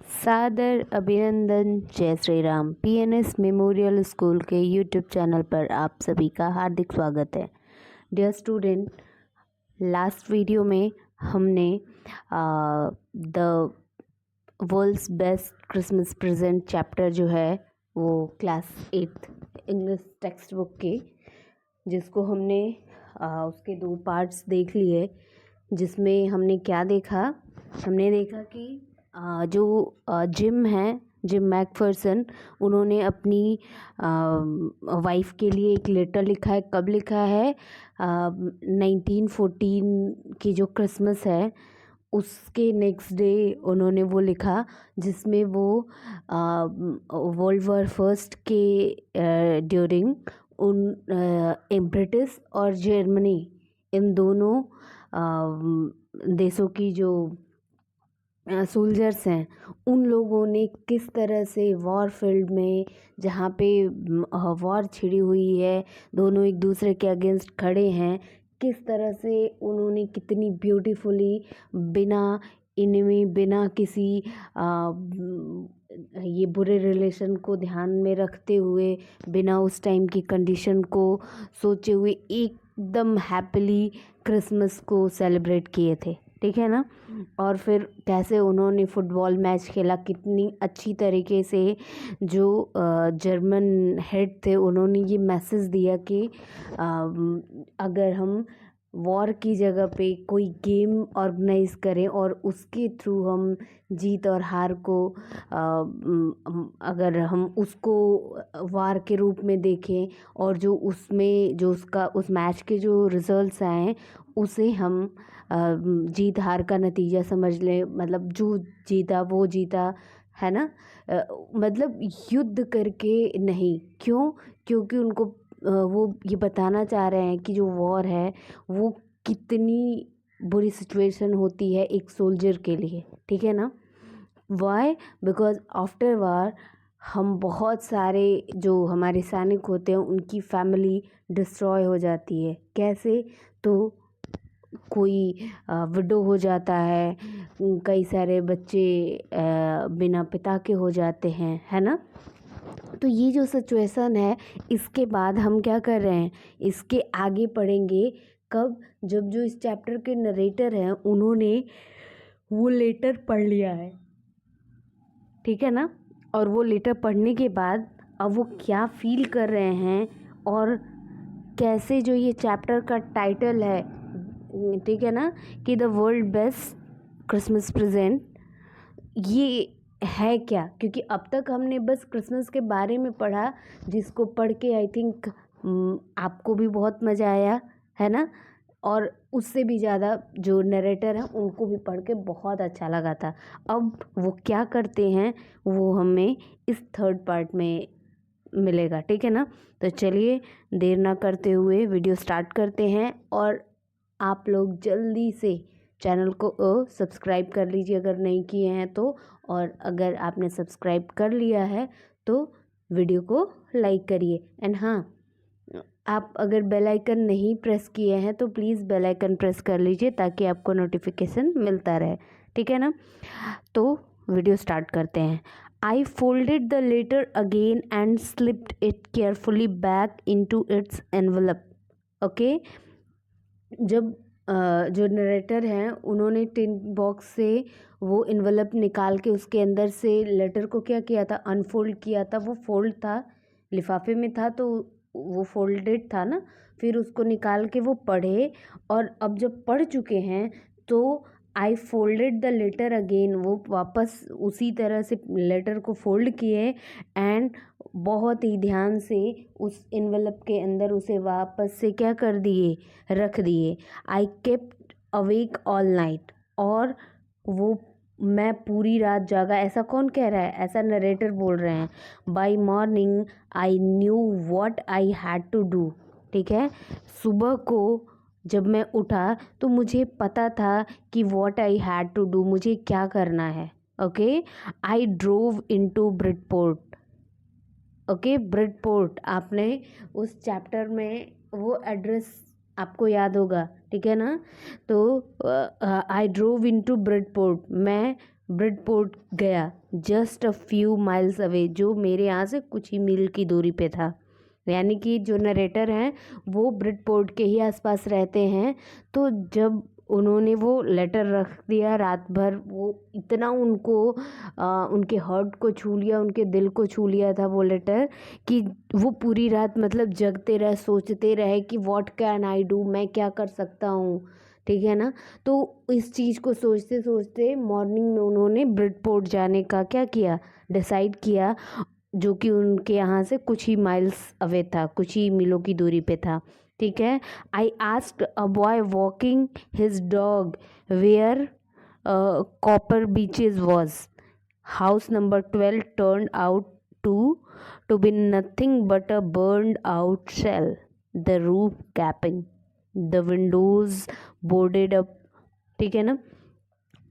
सादर अभिनंदन। जय Shri Ram. PNS memorial school के यूट्यूब चैनल पर आप सभी का हार्दिक स्वागत है। डियर स्टूडेंट, लास्ट वीडियो में हमने the world's best Christmas present chapter जो है वो क्लास 8 इंग्लिश टेक्स्ट बुक के, जिसको हमने उसके 2 पार्ट्स देख लिए। जिसमें हमने क्या देखा? हमने देखा कि जो जिम मैकफर्सन, उन्होंने अपनी वाइफ के लिए एक लेटर लिखा है। कब लिखा है? 1914 की जो क्रिसमस है उसके नेक्स्ट डे उन्होंने वो लिखा, जिसमें वो वर्ल्ड वॉर फर्स्ट के ड्यूरिंग उन ब्रिटिश और जर्मनी, इन दोनों देशों की जो सोल्जर्स हैं, उन लोगों ने किस तरह से वॉर फील्ड में, जहाँ पे वॉर छिड़ी हुई है, दोनों एक दूसरे के अगेंस्ट खड़े हैं, किस तरह से उन्होंने कितनी ब्यूटीफुली बिना इनमी, बिना किसी ये बुरे रिलेशन को ध्यान में रखते हुए, बिना उस टाइम की कंडीशन को सोचे हुए एकदम हैप्पीली क्रिसमस को सेलिब्रेट किए थे। ठीक है ना? और फिर कैसे उन्होंने फुटबॉल मैच खेला, कितनी अच्छी तरीके से जो जर्मन हेड थे उन्होंने ये मैसेज दिया कि अगर हम वॉर की जगह पे कोई गेम ऑर्गेनाइज करें और उसके थ्रू हम जीत और हार को अगर हम उसको वार के रूप में देखें, और जो उसमें जो उसका उस मैच के जो रिजल्ट्स आए उसे हम जीत हार का नतीजा समझ लें, मतलब जो जीता वो जीता, है ना? मतलब युद्ध करके नहीं। क्यों? क्योंकि उनको वो ये बताना चाह रहे हैं कि जो वॉर है वो कितनी बुरी सिचुएशन होती है एक सोल्जर के लिए। ठीक है ना? वाई? बिकॉज आफ्टर वार हम बहुत सारे जो हमारे सैनिक होते हैं उनकी फैमिली डिस्ट्रॉय हो जाती है। कैसे? तो कोई विडो हो जाता है, कई सारे बच्चे बिना पिता के हो जाते हैं, है ना? तो ये जो सिचुएशन है, इसके बाद हम क्या कर रहे हैं, इसके आगे पढ़ेंगे। कब? जब जो इस चैप्टर के नरेटर हैं उन्होंने वो लेटर पढ़ लिया है। ठीक है ना? और वो लेटर पढ़ने के बाद अब वो क्या फील कर रहे हैं, और कैसे जो ये चैप्टर का टाइटल है, ठीक है ना, कि the world best Christmas present, ये है क्या? क्योंकि अब तक हमने बस क्रिसमस के बारे में पढ़ा, जिसको पढ़ के आई थिंक आपको भी बहुत मज़ा आया, है ना? और उससे भी ज़्यादा जो नरेटर हैं उनको भी पढ़ के बहुत अच्छा लगा था। अब वो क्या करते हैं वो हमें इस 3rd पार्ट में मिलेगा। ठीक है ना? तो चलिए देर ना करते हुए वीडियो स्टार्ट करते हैं, और आप लोग जल्दी से चैनल को सब्सक्राइब कर लीजिए अगर नहीं किए हैं तो, और अगर आपने सब्सक्राइब कर लिया है तो वीडियो को लाइक करिए। एंड हाँ, आप अगर बेल आइकन नहीं प्रेस किए हैं तो प्लीज़ बेल आइकन प्रेस कर लीजिए ताकि आपको नोटिफिकेशन मिलता रहे। ठीक है ना? तो वीडियो स्टार्ट करते हैं। I folded the letter again and slipped it carefully back into its envelope. Okay? जब जो नरेटर हैं उन्होंने टिन बॉक्स से वो इन्वेलप निकाल के उसके अंदर से लेटर को क्या किया था, अनफोल्ड किया था। वो फोल्ड था, लिफाफे में था तो वो फोल्डेड था ना, फिर उसको निकाल के वो पढ़े। और अब जब पढ़ चुके हैं तो आई फोल्डेड द लेटर अगेन, वो वापस उसी तरह से लेटर को फोल्ड किए एंड बहुत ही ध्यान से उस इन्वेलप के अंदर उसे वापस से क्या कर दिए, रख दिए। I kept awake all night, और वो मैं पूरी रात जागा। ऐसा कौन कह रहा है? ऐसा नरेटर बोल रहे हैं। By morning I knew what I had to do. ठीक है? सुबह को जब मैं उठा तो मुझे पता था कि what I had to do, मुझे क्या करना है। Okay? I drove into Bridport. Okay, Bridport, आपने उस चैप्टर में वो एड्रेस आपको याद होगा। ठीक है ना? तो आई ड्रोव इनटू ब्रिडपोर्ट, मैं ब्रिडपोर्ट गया, just a few miles away, जो मेरे यहाँ से कुछ ही मील की दूरी पे था। यानी कि जो नरेटर हैं वो ब्रिडपोर्ट के ही आसपास रहते हैं। तो जब उन्होंने वो लेटर रख दिया रात भर, वो इतना उनको उनके हार्ट को छू लिया, उनके दिल को छू लिया था वो लेटर, कि वो पूरी रात मतलब जगते रहे, सोचते रहे कि व्हाट कैन आई डू, मैं क्या कर सकता हूँ, ठीक है ना। तो इस चीज़ को सोचते सोचते मॉर्निंग में उन्होंने ब्रिडपोर्ट जाने का क्या किया, डिसाइड किया, जो कि उनके यहाँ से कुछ ही माइल्स अवे था, कुछ ही मीलों की दूरी पे था, ठीक है। I asked a boy walking his dog where Copper Beeches was. House number 12 turn out to be nothing but a burned out shell, the roof gaping, the windows boarded up, ठीक है ना।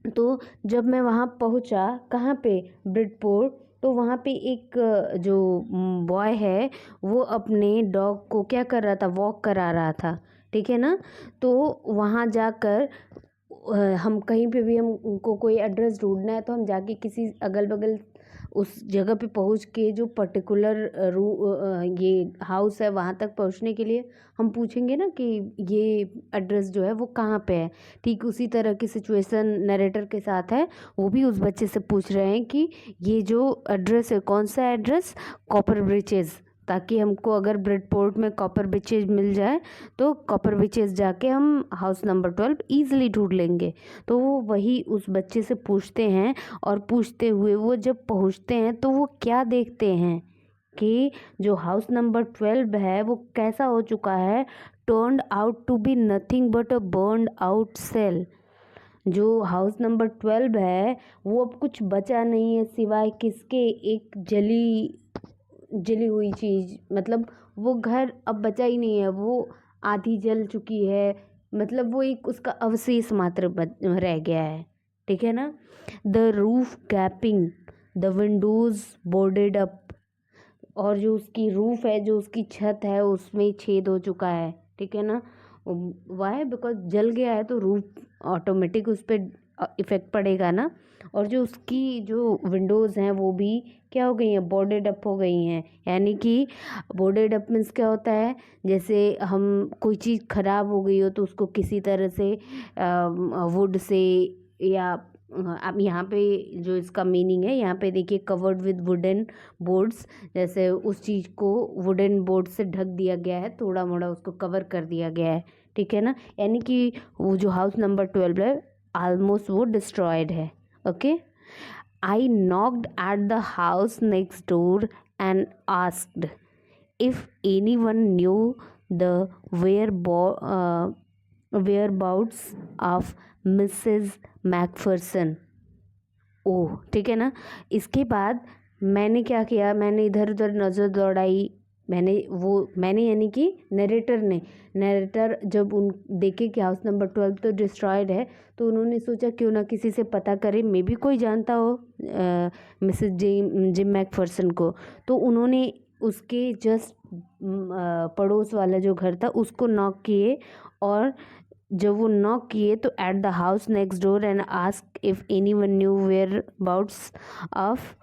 तो जब मैं वहाँ पहुँचा, कहाँ पे, ब्रिडपोर्ट, तो वहाँ पे एक जो बॉय है वो अपने डॉग को क्या कर रहा था, वॉक करा रहा था, ठीक है ना। तो वहाँ जाकर हम कहीं पे भी हमको कोई एड्रेस ढूंढना है तो हम जाके किसी अगल बगल उस जगह पे पहुंच के जो पर्टिकुलर ये हाउस है वहाँ तक पहुंचने के लिए हम पूछेंगे ना कि ये एड्रेस जो है वो कहाँ पे है। ठीक उसी तरह की सिचुएशन नरेटर के साथ है। वो भी उस बच्चे से पूछ रहे हैं कि ये जो एड्रेस है कौन सा एड्रेस, कॉपर ब्रिचेज़, ताकि हमको अगर ब्रिडपोर्ट में कॉपर ब्रिचेज मिल जाए तो कॉपर ब्रिचेज जाके हम हाउस नंबर 12 ईजिली ढूंढ लेंगे। तो वो वही उस बच्चे से पूछते हैं, और पूछते हुए वो जब पहुंचते हैं तो वो क्या देखते हैं कि जो हाउस नंबर 12 है वो कैसा हो चुका है, turned out to be nothing but a burned out shell. जो हाउस नंबर 12 है वो अब कुछ बचा नहीं है सिवाय किसके, एक जली हुई चीज़, मतलब वो घर अब बचा ही नहीं है, वो आधी जल चुकी है, मतलब वो एक उसका अवशेष मात्र रह गया है, ठीक है ना। The roof gapping, the Windows boarded up, और जो उसकी रूफ है, जो उसकी छत है उसमें छेद हो चुका है, ठीक है ना। वाई, बिकॉज जल गया है तो रूफ ऑटोमेटिक उस पर इफ़ेक्ट पड़ेगा ना। और जो उसकी जो विंडोज़ हैं वो भी क्या हो गई हैं, बोर्डेड अप हो गई हैं। यानी कि बोर्डेड अप मीन्स क्या होता है, जैसे हम कोई चीज़ ख़राब हो गई हो तो उसको किसी तरह से वुड से, या अब यहाँ पे जो इसका मीनिंग है यहाँ पे देखिए, कवर्ड विद वुडन बोर्ड्स, जैसे उस चीज़ को वुडन बोर्ड से ढक दिया गया है, थोड़ा मोड़ा उसको कवर कर दिया गया है, ठीक है ना। यानी कि वो जो हाउस नंबर 12 है ऑलमोस्ट वो डिस्ट्रॉयड है। Okay, I knocked at the house next door and asked if anyone knew the whereabouts of Mrs McPherson. Oh, ठीक है ना। इसके बाद मैंने क्या किया, मैंने इधर उधर नज़र दौड़ाई, मैंने यानी कि नरेटर जब उन देखे कि हाउस नंबर 12 तो डिस्ट्रॉयड है, तो उन्होंने सोचा क्यों ना किसी से पता करें, मे बी कोई जानता हो मिसेस जिम मैकफर्सन को। तो उन्होंने उसके जस्ट पड़ोस वाला जो घर था उसको नॉक किए, और जब वो नॉक किए तो at the house next door and ask if anyone knew whereabouts of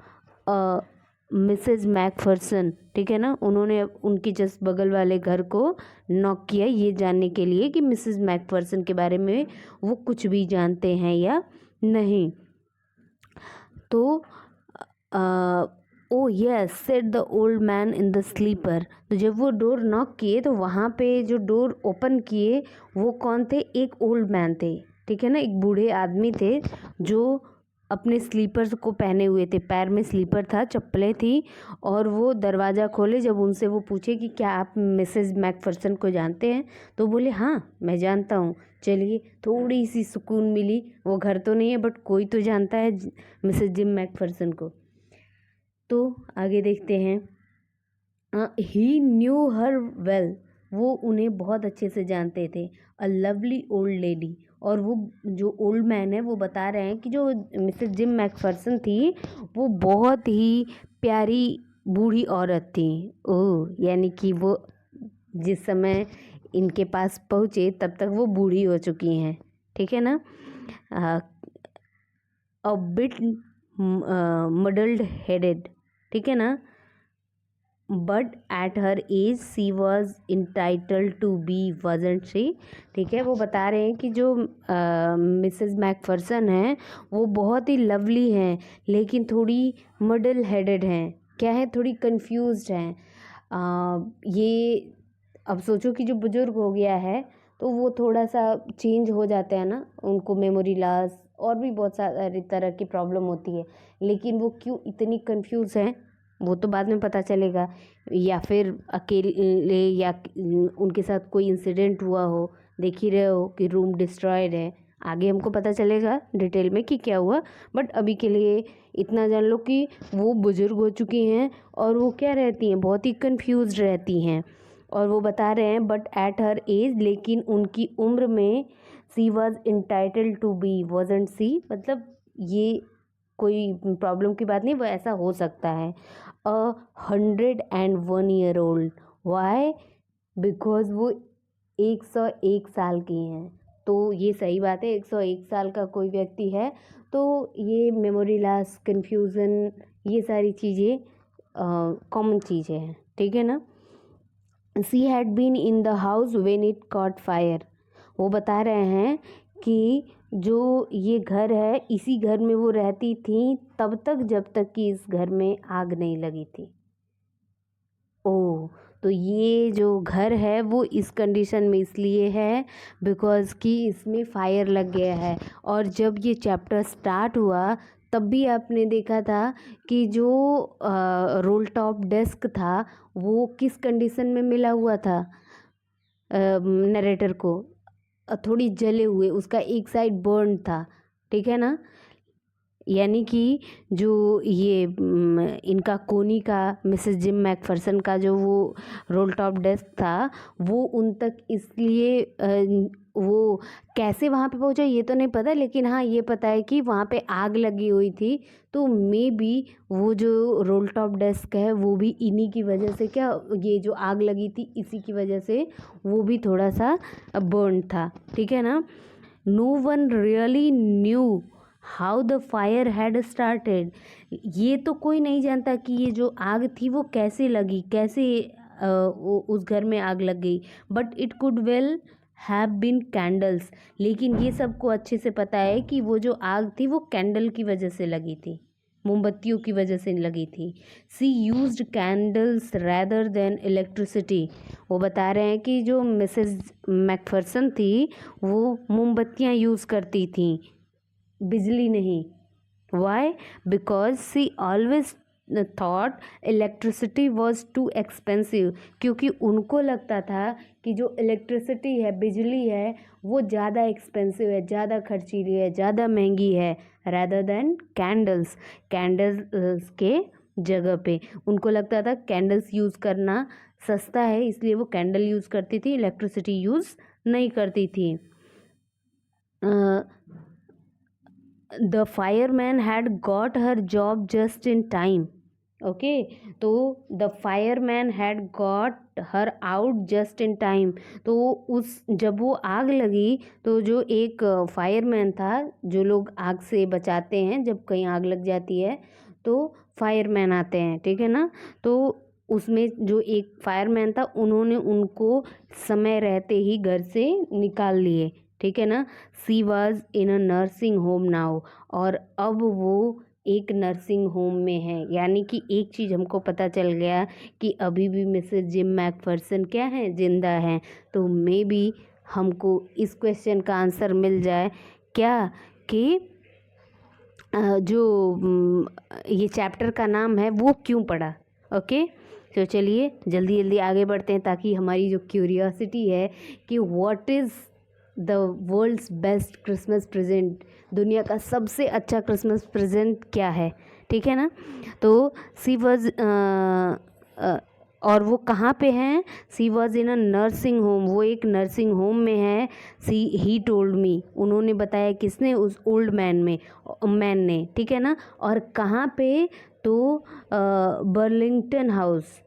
Mrs Macpherson, ठीक है ना। उन्होंने उनकी जस्ट बगल वाले घर को नॉक किया ये जानने के लिए कि मिसेज मैकफर्सन के बारे में वो कुछ भी जानते हैं या नहीं। तो oh yes said the old man in the slipper. तो जब वो डोर नॉक किए तो वहाँ पे जो डोर ओपन किए वो कौन थे, एक ओल्ड मैन थे, ठीक है ना, एक बूढ़े आदमी थे जो अपने स्लीपर्स को पहने हुए थे, पैर में स्लीपर था, चप्पलें थी, और वो दरवाज़ा खोले। जब उनसे वो पूछे कि क्या आप मिसेस मैकफर्सन को जानते हैं, तो बोले हाँ मैं जानता हूँ। चलिए, थोड़ी सी सुकून मिली, वो घर तो नहीं है बट कोई तो जानता है मिसेस जिम मैकफर्सन को। तो आगे देखते हैं, ही न्यू हर वेल, वो उन्हें बहुत अच्छे से जानते थे। अ लवली ओल्ड लेडी, और वो जो ओल्ड मैन है वो बता रहे हैं कि जो मिसेस जिम मैकफर्सन थी वो बहुत ही प्यारी बूढ़ी औरत थी। ओह, यानी कि वो जिस समय इनके पास पहुँचे तब तक वो बूढ़ी हो चुकी हैं, ठीक है ना। अ बिट मडल्ड हेडेड, ठीक है ना, but at her age she was entitled to be wasn't she, ठीक है। वो बता रहे हैं कि जो मिसेस मैकफरसन हैं वो बहुत ही लवली हैं लेकिन थोड़ी मडल हेडेड हैं, क्या है, थोड़ी कंफ्यूज्ड हैं। ये अब सोचो कि जो बुजुर्ग हो गया है तो वो थोड़ा सा चेंज हो जाते हैं ना, उनको मेमोरी लॉस और भी बहुत सारी तरह की प्रॉब्लम होती है, लेकिन वो क्यों इतनी कंफ्यूज हैं वो तो बाद में पता चलेगा, या फिर अकेले या उनके साथ कोई इंसिडेंट हुआ हो, देख ही रहे हो कि रूम डिस्ट्रॉयड है, आगे हमको पता चलेगा डिटेल में कि क्या हुआ। बट अभी के लिए इतना जान लो कि वो बुज़ुर्ग हो चुकी हैं और वो क्या रहती हैं, बहुत ही कंफ्यूज रहती हैं। और वो बता रहे हैं बट एट हर एज, लेकिन उनकी उम्र में she was entitled to be wasn't she, मतलब ये कोई प्रॉब्लम की बात नहीं, वो ऐसा हो सकता है। 101 year old, वाई, बिकॉज वो 101 साल की हैं। तो ये सही बात है, 101 साल का कोई व्यक्ति है तो ये मेमोरी लॉस, कन्फ्यूज़न, ये सारी चीज़ें कॉमन चीज़ें हैं, ठीक है ना। She had been in the house when it caught fire, वो बता रहे हैं कि जो ये घर है इसी घर में वो रहती थी तब तक जब तक कि इस घर में आग नहीं लगी थी। ओह, तो ये जो घर है वो इस कंडीशन में इसलिए है बिकॉज़ कि इसमें फायर लग गया है। और जब ये चैप्टर स्टार्ट हुआ तब भी आपने देखा था कि जो रोल टॉप डेस्क था वो किस कंडीशन में मिला हुआ था नरेटर को, थोड़ी जले हुए, उसका एक साइड बर्न था, ठीक है ना। यानी कि जो ये इनका कोनी का, मिसेस जिम मैकफरसन का जो वो रोल टॉप डेस्क था वो उन तक इसलिए वो कैसे वहाँ पे पहुँचा ये तो नहीं पता, लेकिन हाँ ये पता है कि वहाँ पे आग लगी हुई थी। तो मे बी वो जो रोल टॉप डेस्क है वो भी इन्हीं की वजह से, क्या, ये जो आग लगी थी इसी की वजह से वो भी थोड़ा सा बर्न था, ठीक है ना। No one really knew how the fire had started, ये तो कोई नहीं जानता कि ये जो आग थी वो कैसे लगी, कैसे उस घर में आग लग गई। But it could well have been candles, लेकिन ये सबको अच्छे से पता है कि वो जो आग थी वो कैंडल की वजह से लगी थी, मोमबत्तियों की वजह से लगी थी। She used candles rather than electricity, वो बता रहे हैं कि जो मिसेस मैकफरसन थी वो मोमबत्तियाँ यूज़ करती थी, बिजली नहीं। Why, because she always thought electricity was too expensive, क्योंकि उनको लगता था कि जो इलेक्ट्रिसिटी है, बिजली है, वो ज़्यादा एक्सपेंसिव है, ज़्यादा खर्चीली है, ज़्यादा महंगी है, रैदर देन कैंडल्स, कैंडल्स के जगह पे उनको लगता था कैंडल्स यूज़ करना सस्ता है, इसलिए वो कैंडल यूज़ करती थी, इलेक्ट्रिसिटी यूज़ नहीं करती थी। The fireman had got her job just in time, okay. तो the fireman had got her out just in time, तो उस जब वो आग लगी तो जो एक फायरमैन था, जो लोग आग से बचाते हैं जब कहीं आग लग जाती है तो फायरमैन आते हैं, ठीक है ना। तो उसमें जो एक फायरमैन था उन्होंने उनको समय रहते ही घर से निकाल लिए, ठीक है ना। She was in a nursing home now, और अब वो एक नर्सिंग होम में है, यानी कि एक चीज़ हमको पता चल गया कि अभी भी मिसेस जिम मैकफरसन क्या है, जिंदा हैं। तो मे बी हमको इस क्वेश्चन का आंसर मिल जाए क्या, कि जो ये चैप्टर का नाम है वो क्यों पढ़ा, ओके। तो चलिए जल्दी जल्दी आगे बढ़ते हैं ताकि हमारी जो क्यूरियोसिटी है कि what is the world's best Christmas present, दुनिया का सबसे अच्छा क्रिसमस प्रेजेंट क्या है, ठीक है ना। तो सी वॉज और वो कहाँ पे हैं, she was in a nursing home, वो एक नर्सिंग होम में है। सी ही टोल्ड मी, उन्होंने बताया, किसने, उस ओल्ड मैन ने, ठीक है ना। और कहाँ पे, तो बर्लिंगटन हाउस,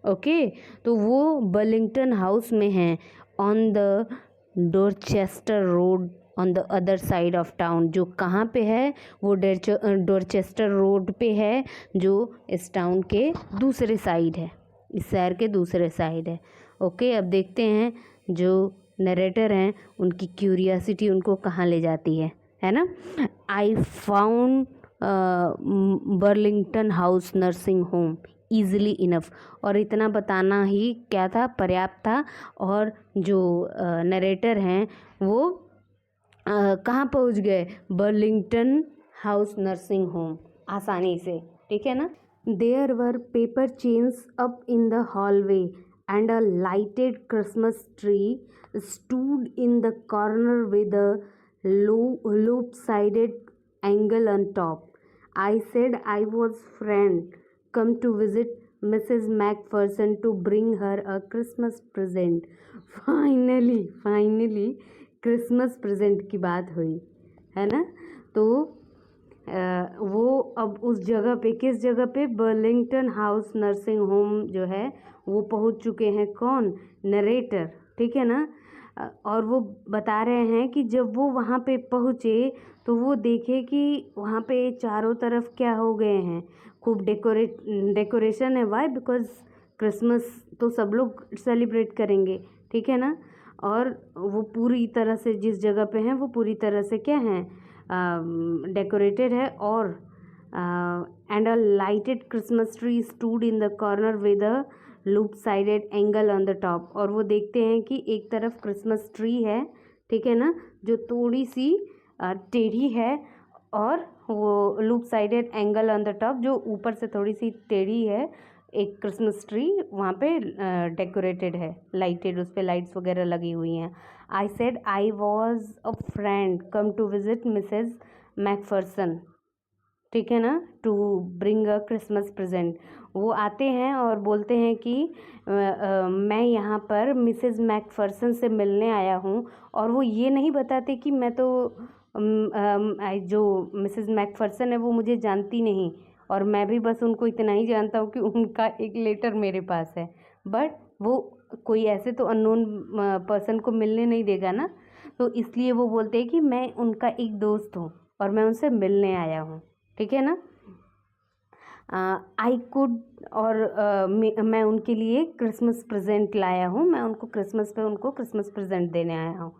ओके। तो वो बर्लिंगटन हाउस में है, on the Dorchester road, on the other side of town, जो कहाँ पे है, वो डॉर्चेस्टर रोड पे है, जो इस टाउन के दूसरे साइड है, इस शहर के दूसरे साइड है। ओके, अब देखते हैं जो नरेटर हैं उनकी क्यूरियासिटी उनको कहाँ ले जाती है ना। I found Burlington house nursing home easily enough, और इतना बताना ही क्या था, पर्याप्त था। और जो नरेटर हैं वो कहाँ पहुँच गए, बर्लिंगटन हाउस नर्सिंग होम, आसानी से, ठीक है ना। There were paper chains up in the hallway and a lighted Christmas tree stood in the corner with a loop-sided angle on top. I said I was friend come to visit Mrs. Macpherson to bring her a Christmas present. Finally Christmas present की बात हुई, है ना। तो वो अब उस जगह पे, किस जगह पे, बर्लिंगटन हाउस नर्सिंग होम जो है वो पहुंच चुके हैं। कौन, नरेटर, ठीक है ना। और वो बता रहे हैं कि जब वो वहाँ पे पहुँचे तो वो देखे कि वहाँ पे चारों तरफ क्या हो गए हैं, खूब डेकोरेशन है। वाई, बिकॉज क्रिसमस तो सब लोग सेलिब्रेट करेंगे, ठीक है ना। और वो पूरी तरह से जिस जगह पे हैं वो पूरी तरह से क्या हैं, डेकोरेटेड है। और and a lighted Christmas tree stood in the corner with a loop sided angle on the top. और वो देखते हैं कि एक तरफ क्रिसमस ट्री है, ठीक है ना, जो थोड़ी सी टेढ़ी है, और वो loop sided angle on the top, जो ऊपर से थोड़ी सी टेढ़ी है। एक क्रिसमस ट्री वहाँ पे डेकोरेटेड है, लाइटेड, उस पर लाइट्स वगैरह लगी हुई हैं। I said I was a friend come to visit Mrs Macpherson, ठीक है ना, to bring a Christmas present. वो आते हैं और बोलते हैं कि मैं यहाँ पर मिसेस मैकफर्सन से मिलने आया हूँ। और वो ये नहीं बताते कि मैं तो जो मिसेस मैकफर्सन है वो मुझे जानती नहीं, और मैं भी बस उनको इतना ही जानता हूँ कि उनका एक लेटर मेरे पास है। बट वो कोई ऐसे तो अननोन पर्सन को मिलने नहीं देगा ना, तो इसलिए वो बोलते हैं कि मैं उनका एक दोस्त हूँ और मैं उनसे मिलने आया हूँ, ठीक है ना। आई कुड, और मैं उनके लिए क्रिसमस प्रेजेंट लाया हूँ, मैं उनको क्रिसमस पे उनको क्रिसमस प्रेजेंट देने आया हूँ।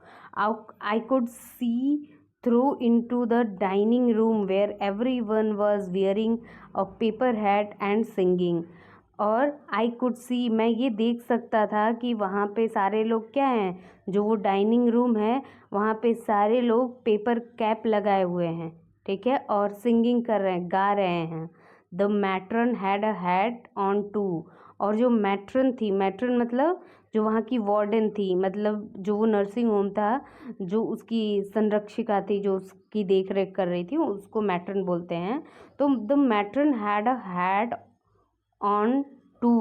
I could see through into the dining room where everyone was wearing a paper hat and singing. और आई कुड सी, मैं ये देख सकता था कि वहाँ पे सारे लोग क्या हैं, जो वो डाइनिंग रूम है वहाँ पे सारे लोग पेपर कैप लगाए हुए हैं, ठीक है, और सिंगिंग कर रहे हैं, गा रहे हैं। The matron had a hat on too. और जो मैट्रन थी, मैट्रन मतलब जो वहाँ की वार्डन थी, मतलब जो वो नर्सिंग होम था, जो उसकी संरक्षिका थी, जो उसकी देख रेख कर रही थी, उसको मैट्रन बोलते हैं। तो the matron had a hat on too,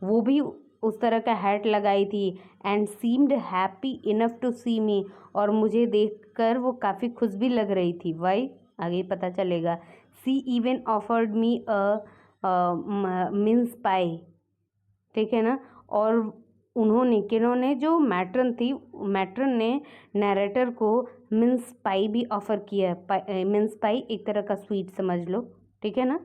वो भी उस तरह का हैट लगाई थी। And seemed happy enough to see me, और मुझे देखकर वो काफ़ी खुश भी लग रही थी। वाई, आगे पता चलेगा। सी इवन ऑफर्ड मी अ मिन्स पाई, ठीक है ना। और उन्होंने, किन्होंने, जो मैट्रन थी, मैट्रन ने नैरेटर को मिन्स पाई भी ऑफ़र किया। मिन्स पाई एक तरह का स्वीट समझ लो, ठीक है ना।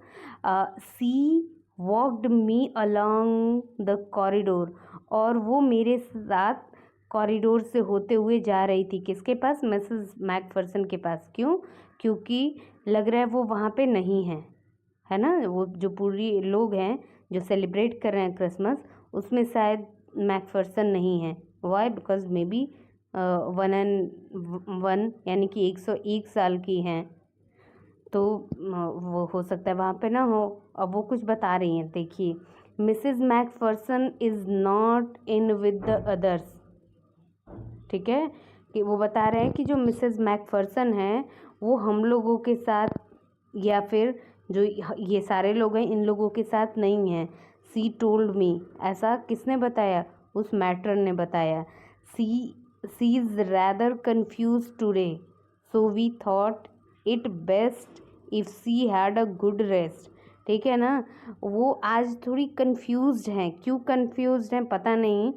She walked me along the corridor, और वो मेरे साथ कॉरिडोर से होते हुए जा रही थी, किसके पास, मिसेस मैकफर्सन के पास। क्यों, क्योंकि लग रहा है वो वहाँ पे नहीं है ना। वो जो पूरी लोग हैं जो सेलिब्रेट कर रहे हैं क्रिसमस, उसमें शायद मैकफर्सन नहीं है। वाई, बिकॉज मे बी 101 यानी कि 101 साल की हैं, तो वो हो सकता है वहाँ पे ना हो। अब वो कुछ बता रही हैं, देखिए। Mrs Macpherson is not in with the others, ठीक है, कि वो बता रहे हैं कि जो मिसेस मैकफर्सन है वो हम लोगों के साथ, या फिर जो ये सारे लोग हैं इन लोगों के साथ नहीं हैं। सी टोल्ड मी, ऐसा किसने बताया, उस मैट्रन ने बताया। She is rather confused today, so we thought it best if she had a good rest, ठीक है ना। वो आज थोड़ी कन्फ्यूज्ड हैं, क्यों कन्फ्यूज्ड हैं पता नहीं,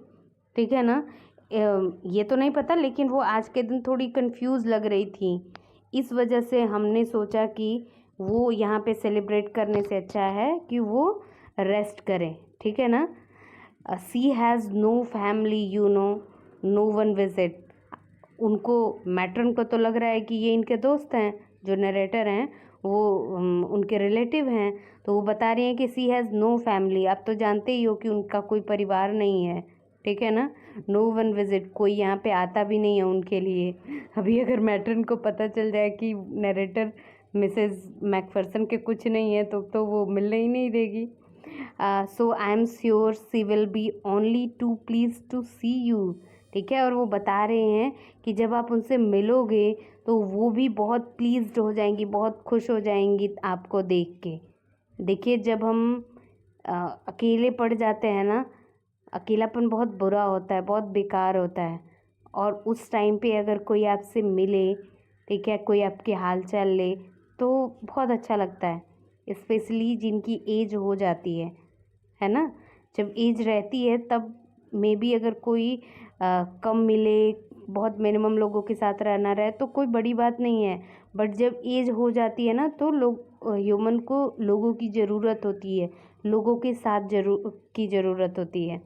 ठीक है ना। ये तो नहीं पता, लेकिन वो आज के दिन थोड़ी कंफ्यूज लग रही थी। इस वजह से हमने सोचा कि वो यहाँ पे सेलिब्रेट करने से अच्छा है कि वो रेस्ट करें, ठीक है ना। She has no family, you know, no one visit. उनको, मैट्रन को तो लग रहा है कि ये इनके दोस्त हैं, जो नरेटर हैं वो उनके रिलेटिव हैं। तो वो बता रही हैं कि सी हैज़ नो फैमिली। आप तो जानते ही हो कि उनका कोई परिवार नहीं है, ठीक है ना। नो वन विजिट, कोई यहाँ पे आता भी नहीं है उनके लिए। अभी अगर मैट्रन को पता चल जाए कि नरेटर मिसेस मैकफर्सन के कुछ नहीं है तो वो मिलने ही नहीं देगी। So I am sure she will be only too please to see you, ठीक है। और वो बता रहे हैं कि जब आप उनसे मिलोगे तो वो भी बहुत प्लीज्ड हो जाएंगी, बहुत खुश हो जाएंगी आपको देख के। देखिए, जब हम अकेले पड़ जाते हैं ना, अकेलापन बहुत बुरा होता है, बहुत बेकार होता है। और उस टाइम पे अगर कोई आपसे मिले, ठीक है, कोई आपके हाल चाल ले, तो बहुत अच्छा लगता है। स्पेशली जिनकी एज हो जाती है ना। जब एज रहती है तब मे बी अगर कोई कम मिले, बहुत मिनिमम लोगों के साथ रहना रहे तो कोई बड़ी बात नहीं है। बट जब एज हो जाती है ना तो ह्यूमन को लोगों की ज़रूरत होती है, लोगों के साथ की ज़रूरत होती है,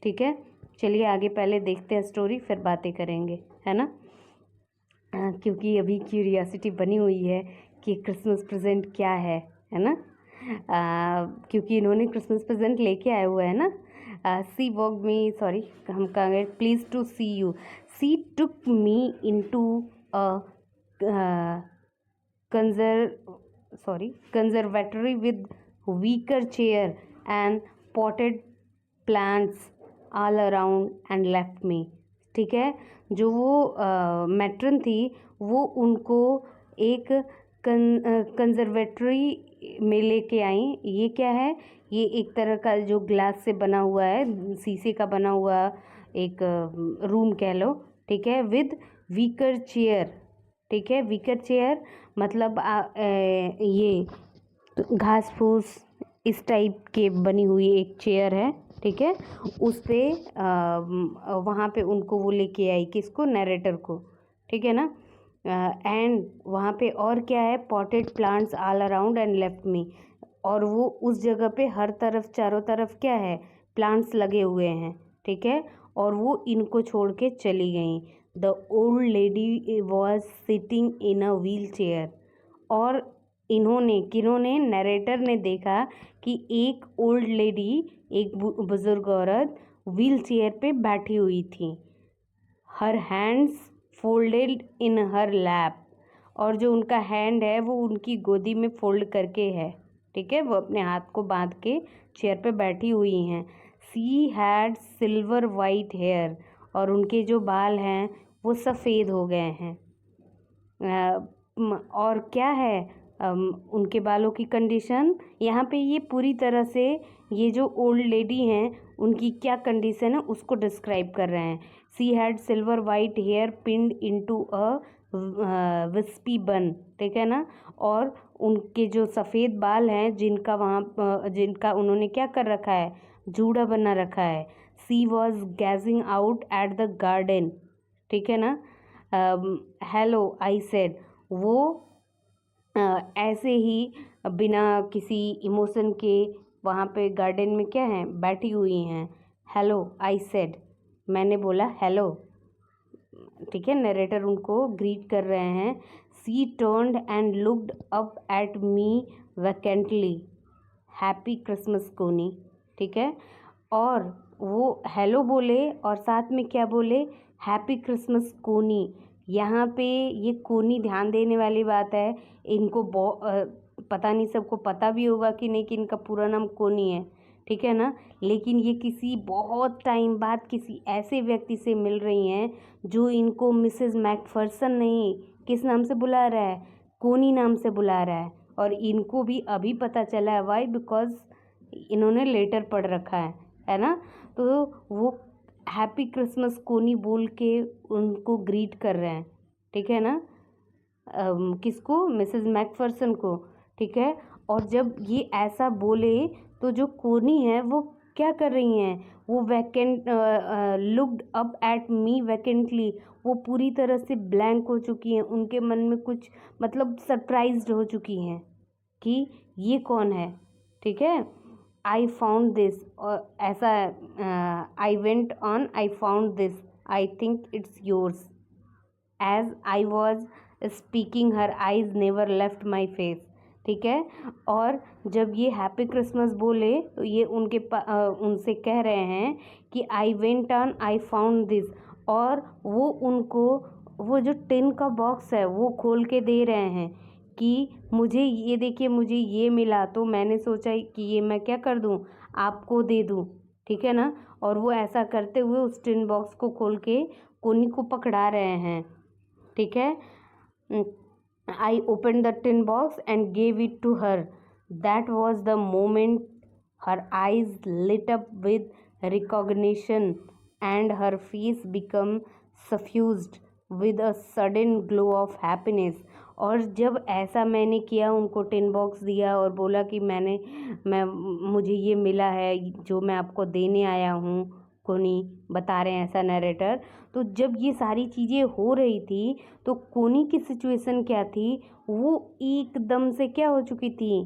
ठीक है। चलिए आगे पहले देखते हैं स्टोरी, फिर बातें करेंगे, है ना। क्योंकि अभी क्यूरियोसिटी बनी हुई है कि क्रिसमस प्रेजेंट क्या है ना। क्योंकि इन्होंने क्रिसमस प्रेजेंट लेके आए हुए हैं ना। सी वॉक मी, सॉरी हम कहेंगे please to see you. She took me into a conservatory with wicker chair and potted plants all around and left me, ठीक है। जो वो मैट्रन थी वो उनको एक कंजर्वेटरी में लेके आई। ये क्या है, ये एक तरह का जो ग्लास से बना हुआ है, शीशे का बना हुआ एक रूम कह लो, ठीक है, विद वीकर चेयर, ठीक है। वीकर चेयर मतलब ये घास फूस इस टाइप के बनी हुई एक चेयर है, ठीक है। उस पर वहाँ पे उनको वो लेके आई, किसको, नरेटर को, ठीक है ना। एंड वहाँ पे और क्या है, potted plants all around and left me. और वो उस जगह पे हर तरफ, चारों तरफ क्या है, प्लांट्स लगे हुए हैं, ठीक है। और वो इनको छोड़ के चली गई। The old lady was sitting in a wheel chair. और इन्होंने, किन्होंने, नरेटर ने देखा कि एक ओल्ड लेडी, एक बुजुर्ग औरत व्हील चेयर पे बैठी हुई थी। हर हैंड्स फोल्डेड इन हर लैप। और जो उनका हैंड है वो उनकी गोदी में फोल्ड करके है, ठीक है। वो अपने हाथ को बांध के चेयर पे बैठी हुई हैं। She had silver white hair. और उनके जो बाल हैं वो सफ़ेद हो गए हैं। और क्या है, उनके बालों की कंडीशन यहाँ पे ये पूरी तरह से, ये जो ओल्ड लेडी हैं उनकी क्या कंडीशन है उसको डिस्क्राइब कर रहे हैं। She had silver white hair pinned into a wispy bun, ठीक है ना। और उनके जो सफ़ेद बाल हैं जिनका वहाँ, जिनका उन्होंने क्या कर रखा है, जूड़ा बना रखा है। She was gazing out at the garden, ठीक है ना। Hello I said. वो ऐसे ही बिना किसी इमोशन के वहाँ पे गार्डन में क्या है, बैठी हुई हैं। हेलो आई सेड, मैंने बोला हेलो, ठीक है। नरेटर उनको ग्रीट कर रहे हैं। She turned and looked up at me vacantly, happy Christmas Connie, ठीक है। और वो हेलो बोले और साथ में क्या बोले, हैप्पी क्रिसमस कोनी। यहाँ पे ये कोनी ध्यान देने वाली बात है। इनको पता नहीं सबको पता भी होगा कि नहीं कि इनका पूरा नाम कोनी है, ठीक है ना। लेकिन ये किसी बहुत टाइम बाद किसी ऐसे व्यक्ति से मिल रही हैं जो इनको मिसेस मैकफर्सन नहीं, किस नाम से बुला रहा है, कोनी नाम से बुला रहा है। और इनको भी अभी पता चला है, वाई, बिकॉज इन्होंने लेटर पढ़ रखा है ना। तो वो हैप्पी क्रिसमस कोनी बोल के उनको ग्रीट कर रहे हैं, ठीक है ना। किसको, मिसेस मैकफर्सन को, ठीक है। और जब ये ऐसा बोले तो जो कोनी है वो क्या कर रही हैं? वो looked up at me vacantly, वो पूरी तरह से ब्लैंक हो चुकी हैं, उनके मन में कुछ मतलब सरप्राइज्ड हो चुकी हैं कि ये कौन है, ठीक है। आई फाउंड दिस, और ऐसा I went on, I found this, I think it's yours. As I was speaking her eyes never left my face, ठीक है। और जब ये हैप्पी क्रिसमस बोले तो ये उनसे कह रहे हैं कि आई went on, I found this, और वो उनको वो जो टिन का बॉक्स है वो खोल के दे रहे हैं कि मुझे ये देखिए, मुझे ये मिला, तो मैंने सोचा कि ये मैं क्या कर दूँ, आपको दे दूँ, ठीक है ना। और वो ऐसा करते हुए उस टिन बॉक्स को खोल के कोनी को पकड़ा रहे हैं, ठीक है। I opened the tin box and gave it to her. That was the moment her eyes lit up with recognition and her face became suffused with a sudden glow of happiness. और जब ऐसा मैंने किया, उनको tin box दिया और बोला कि मुझे ये मिला है जो मैं आपको देने आया हूँ, कोनी बता रहे हैं ऐसा नरेटर। तो जब ये सारी चीज़ें हो रही थी तो कोनी की सिचुएशन क्या थी, वो एकदम से क्या हो चुकी थी,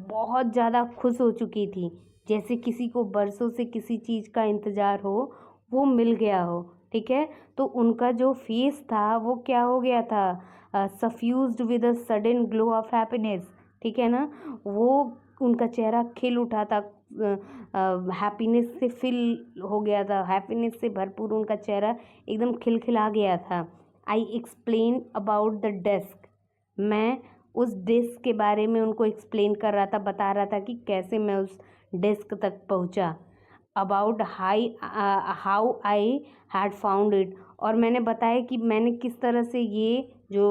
बहुत ज़्यादा खुश हो चुकी थी, जैसे किसी को बरसों से किसी चीज़ का इंतज़ार हो, वो मिल गया हो, ठीक है। तो उनका जो फेस था वो क्या हो गया था, suffused with a sudden glow of happiness, ठीक है ना। वो उनका चेहरा खिल उठा था, हैप्पीनेस से फिल हो गया था, हैप्पीनेस से भरपूर उनका चेहरा एकदम खिलखिला गया था। I explain about the desk, मैं उस डेस्क के बारे में उनको एक्सप्लेन कर रहा था, बता रहा था कि कैसे मैं उस डेस्क तक पहुंचा। About how I had found it, और मैंने बताया कि मैंने किस तरह से ये जो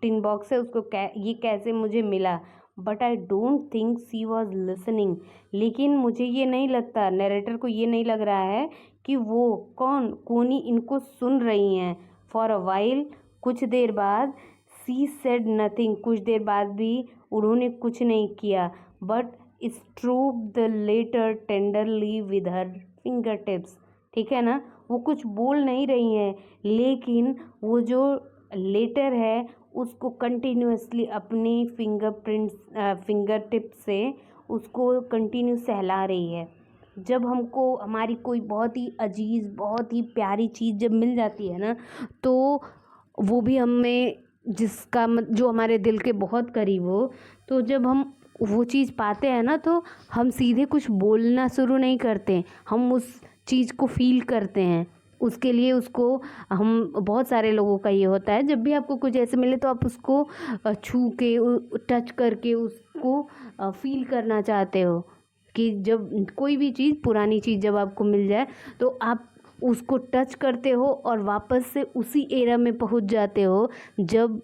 टिन बॉक्स है उसको ये कैसे मुझे मिला। But I don't think she was listening, लेकिन मुझे ये नहीं लगता, नरेटर को ये नहीं लग रहा है कि वो कोनी इनको सुन रही हैं। फॉर अ वाइल, कुछ देर बाद, सी सेड नथिंग, कुछ देर बाद भी उन्होंने कुछ नहीं किया, but stroked the letter tenderly with her finger tips, ठीक है ना। वो कुछ बोल नहीं रही हैं, लेकिन वो जो लेटर है उसको कंटिन्यूसली अपने फिंगर टिप से उसको कंटिन्यू सहला रही है। जब हमको हमारी कोई बहुत ही अजीज़, बहुत ही प्यारी चीज़ जब मिल जाती है ना, तो वो भी हमें जो हमारे दिल के बहुत करीब हो, तो जब हम वो चीज़ पाते हैं ना, तो हम सीधे कुछ बोलना शुरू नहीं करते, हम उस चीज़ को फील करते हैं। उसके लिए उसको हम बहुत सारे लोगों का ये होता है, जब भी आपको कुछ ऐसे मिले तो आप उसको छू के, टच करके उसको फील करना चाहते हो कि जब कोई भी चीज़, पुरानी चीज़ जब आपको मिल जाए तो आप उसको टच करते हो और वापस से उसी एरा में पहुंच जाते हो जब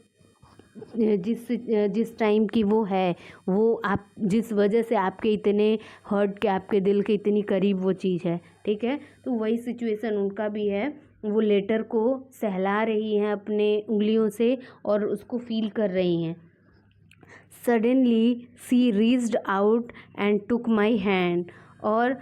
जिस टाइम की वो है, वो आप जिस वजह से आपके इतने हर्ट के, आपके दिल के इतनी करीब वो चीज़ है, ठीक है। तो वही सिचुएशन उनका भी है, वो लेटर को सहला रही हैं अपने उंगलियों से और उसको फील कर रही हैं। Suddenly she reached out and took my hand, और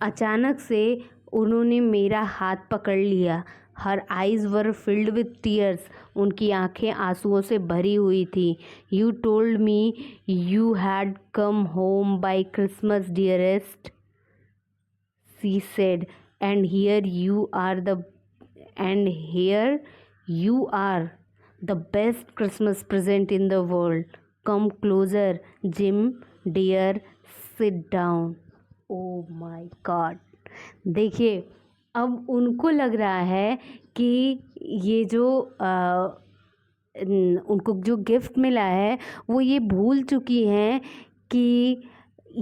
अचानक से उन्होंने मेरा हाथ पकड़ लिया। Her eyes were filled with tears, उनकी आंखें आंसुओं से भरी हुई थी। You told me you had come home by Christmas dearest, she said, and here you are the best Christmas present in the world. Come closer Jim dear, sit down. Oh my God, देखिए अब उनको लग रहा है कि ये जो उनको जो गिफ्ट मिला है वो ये भूल चुकी हैं कि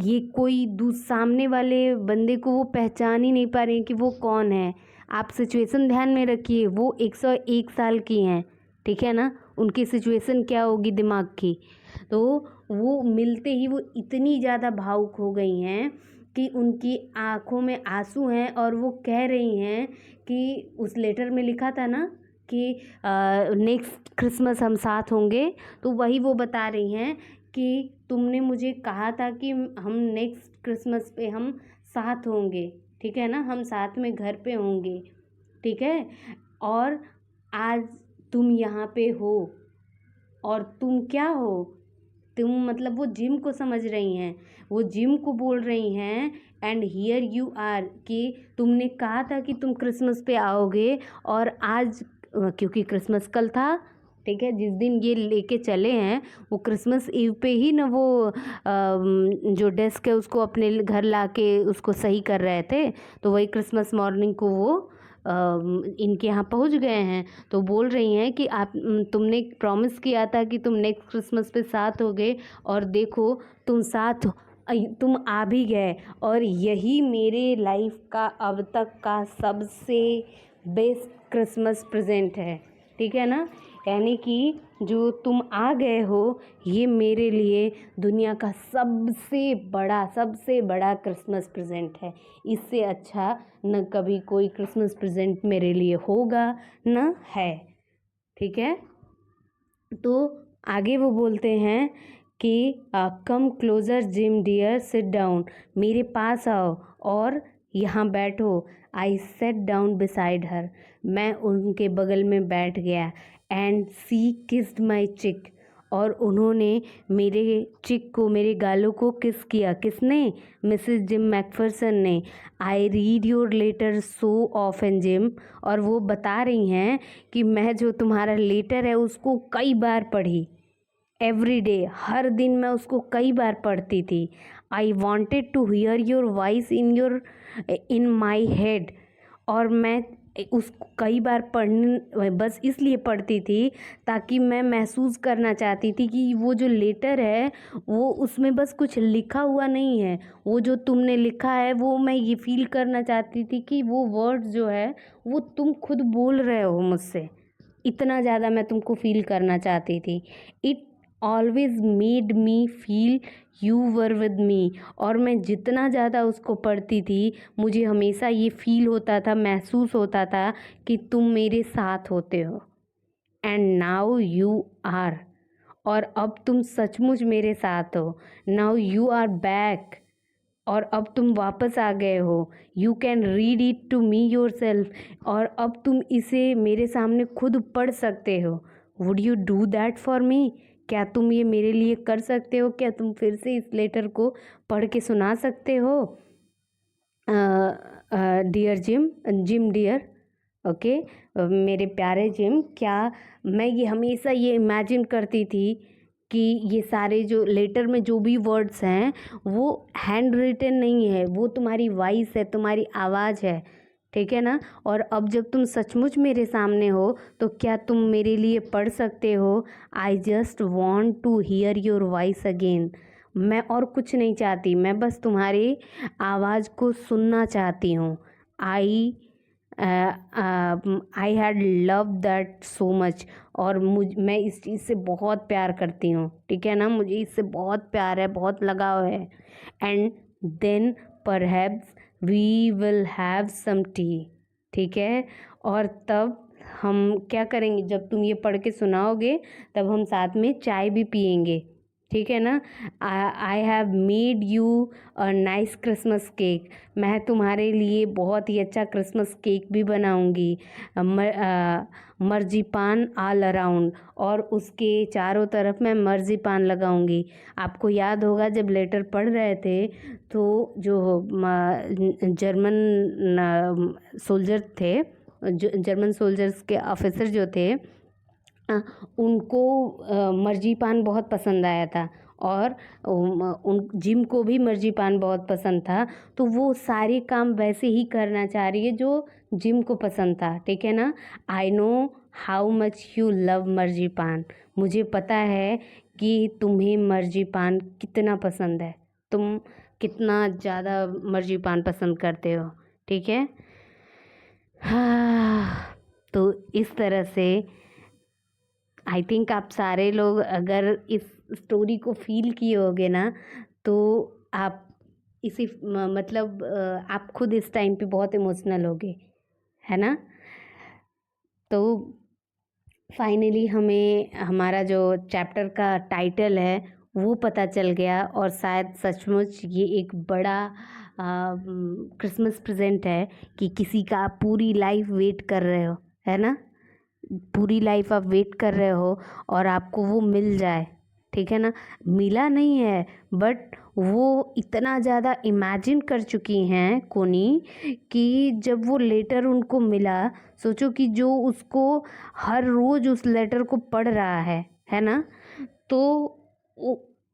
ये कोई सामने वाले बंदे को वो पहचान ही नहीं पा रही हैं कि वो कौन है। आप सिचुएशन ध्यान में रखिए, वो 101 साल की हैं, ठीक है ना। उनकी सिचुएशन क्या होगी दिमाग की, तो वो मिलते ही वो इतनी ज़्यादा भावुक हो गई हैं कि उनकी आँखों में आंसू हैं और वो कह रही हैं कि उस लेटर में लिखा था ना कि नेक्स्ट क्रिसमस हम साथ होंगे, तो वही वो बता रही हैं कि तुमने मुझे कहा था कि हम नेक्स्ट क्रिसमस पे हम साथ होंगे, ठीक है ना, हम साथ में घर पे होंगे, ठीक है। और आज तुम यहाँ पे हो, और तुम क्या हो, तुम मतलब वो जिम को समझ रही हैं, वो जिम को बोल रही हैं, एंड हियर यू आर कि तुमने कहा था कि तुम क्रिसमस पे आओगे, और आज क्योंकि क्रिसमस कल था, ठीक है, जिस दिन ये लेके चले हैं वो क्रिसमस ईव पे ही ना वो जो डेस्क है उसको अपने घर ला के उसको सही कर रहे थे, तो वही क्रिसमस मॉर्निंग को वो इनके यहाँ पहुँच गए हैं। तो बोल रही हैं कि आप तुमने प्रॉमिस किया था कि तुम नेक्स्ट क्रिसमस पे साथ होगे, और देखो तुम साथ तुम आ भी गए, और यही मेरे लाइफ का अब तक का सबसे बेस्ट क्रिसमस प्रेजेंट है, ठीक है ना। यानी कि जो तुम आ गए हो ये मेरे लिए दुनिया का सबसे बड़ा क्रिसमस प्रेजेंट है। इससे अच्छा न कभी कोई क्रिसमस प्रेजेंट मेरे लिए होगा न है, ठीक है। तो आगे वो बोलते हैं कि come closer Jim dear, sit down, मेरे पास आओ और यहाँ बैठो। I sat down beside her, मैं उनके बगल में बैठ गया, एंड सी किस्ड माई चिक, और उन्होंने मेरे चिक को, मेरे गालों को किस किया। किसने? मिसेस जिम मैकफरसन ने। I read your letter so often Jim, और वो बता रही हैं कि मैं जो तुम्हारा लेटर है उसको कई बार पढ़ी, एवरी डे, हर दिन मैं उसको कई बार पढ़ती थी। I wanted to hear your voice in my head, और मैं उसको कई बार पढ़ने बस इसलिए पढ़ती थी ताकि मैं महसूस करना चाहती थी कि वो जो लेटर है वो उसमें बस कुछ लिखा हुआ नहीं है, वो जो तुमने लिखा है वो मैं ये फील करना चाहती थी कि वो वर्ड्स जो है वो तुम खुद बोल रहे हो मुझसे, इतना ज़्यादा मैं तुमको फील करना चाहती थी। It always made me feel you were with me, और मैं जितना ज़्यादा उसको पढ़ती थी मुझे हमेशा ये फील होता था, महसूस होता था कि तुम मेरे साथ होते हो। एंड नाउ यू आर, और अब तुम सचमुच मेरे साथ हो। नाउ यू आर बैक, और अब तुम वापस आ गए हो। You can read it to me yourself, और अब तुम इसे मेरे सामने खुद पढ़ सकते हो। Would you do that for me, क्या तुम ये मेरे लिए कर सकते हो? क्या तुम फिर से इस लेटर को पढ़ के सुना सकते हो? डियर जिम डियर, ओके, मेरे प्यारे जिम, क्या मैं ये हमेशा ये इमेजिन करती थी कि ये सारे जो लेटर में जो भी वर्ड्स हैं वो हैंड रिटन नहीं है, वो तुम्हारी वॉइस है, तुम्हारी आवाज़ है, ठीक है ना। और अब जब तुम सचमुच मेरे सामने हो तो क्या तुम मेरे लिए पढ़ सकते हो? I just want to hear your voice again, मैं और कुछ नहीं चाहती, मैं बस तुम्हारी आवाज़ को सुनना चाहती हूँ। I I had love that so much, और मैं इस चीज़ से बहुत प्यार करती हूँ, ठीक है ना, मुझे इससे बहुत प्यार है, बहुत लगाव है। And then perhaps we will have some tea, ठीक है, और तब हम क्या करेंगे, जब तुम ये पढ़ के सुनाओगे तब हम साथ में चाय भी पियेंगे, ठीक है ना। I have made you a nice Christmas cake, मैं तुम्हारे लिए बहुत ही अच्छा क्रिसमस केक भी बनाऊंगी। मर्जीपान ऑल अराउंड, और उसके चारों तरफ मैं मर्जीपान लगाऊंगी। आपको याद होगा जब लेटर पढ़ रहे थे तो जो जर्मन सोल्जर थे, जर्मन सोल्जर्स के ऑफिसर जो थे, उनको मर्जीपान बहुत पसंद आया था, और उन जिम को भी मर्जीपान बहुत पसंद था, तो वो सारे काम वैसे ही करना चाह रही है जो जिम को पसंद था, ठीक है ना। I know how much you love marzipan, मुझे पता है कि तुम्हें मर्जीपान कितना पसंद है, तुम कितना ज़्यादा मर्जीपान पसंद करते हो, ठीक है। हाँ, तो इस तरह से आई थिंक आप सारे लोग अगर इस स्टोरी को फील किए होगे ना, तो आप इसी मतलब आप खुद इस टाइम पे बहुत इमोशनल होगे, है ना। तो फाइनली हमें हमारा जो चैप्टर का टाइटल है वो पता चल गया और शायद सचमुच ये एक बड़ा क्रिसमस प्रेजेंट है कि किसी का आप पूरी लाइफ वेट कर रहे हो, है ना। पूरी लाइफ आप वेट कर रहे हो और आपको वो मिल जाए, ठीक है ना। मिला नहीं है बट वो इतना ज़्यादा इमेजिन कर चुकी हैं कोनी कि जब वो लेटर उनको मिला, सोचो कि जो उसको हर रोज़ उस लेटर को पढ़ रहा है ना। तो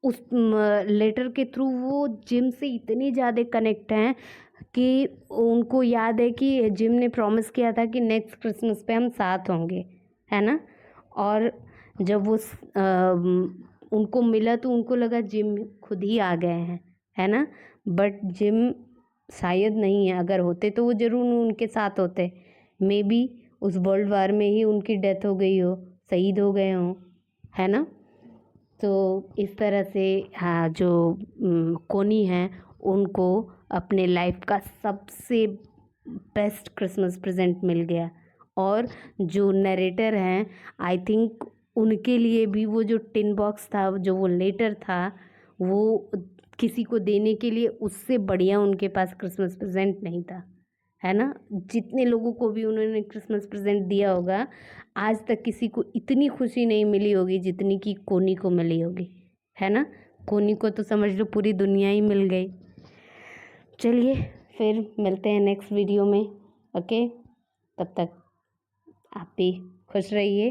उस लेटर के थ्रू वो जिम से इतने ज़्यादा कनेक्ट हैं कि उनको याद है कि जिम ने प्रॉमिस किया था कि नेक्स्ट क्रिसमस पे हम साथ होंगे, है ना। और जब वो उनको मिला तो उनको लगा जिम खुद ही आ गए हैं, है ना। बट जिम शायद नहीं है, अगर होते तो वो ज़रूर उनके साथ होते। मे बी उस वर्ल्ड वार में ही उनकी डेथ हो गई हो, शहीद हो गए हों, है ना। तो इस तरह से हाँ, जो कोनी हैं उनको अपने लाइफ का सबसे बेस्ट क्रिसमस प्रेजेंट मिल गया। और जो नरेटर हैं, आई थिंक उनके लिए भी वो जो टिन बॉक्स था, जो वो लेटर था, वो किसी को देने के लिए उससे बढ़िया उनके पास क्रिसमस प्रेजेंट नहीं था, है ना। जितने लोगों को भी उन्होंने क्रिसमस प्रेजेंट दिया होगा, आज तक किसी को इतनी खुशी नहीं मिली होगी जितनी कि कोनी को मिली होगी, है ना। कोनी को तो समझ लो पूरी दुनिया ही मिल गई। चलिए फिर मिलते हैं नेक्स्ट वीडियो में। ओके, तब तक आप भी खुश रहिए।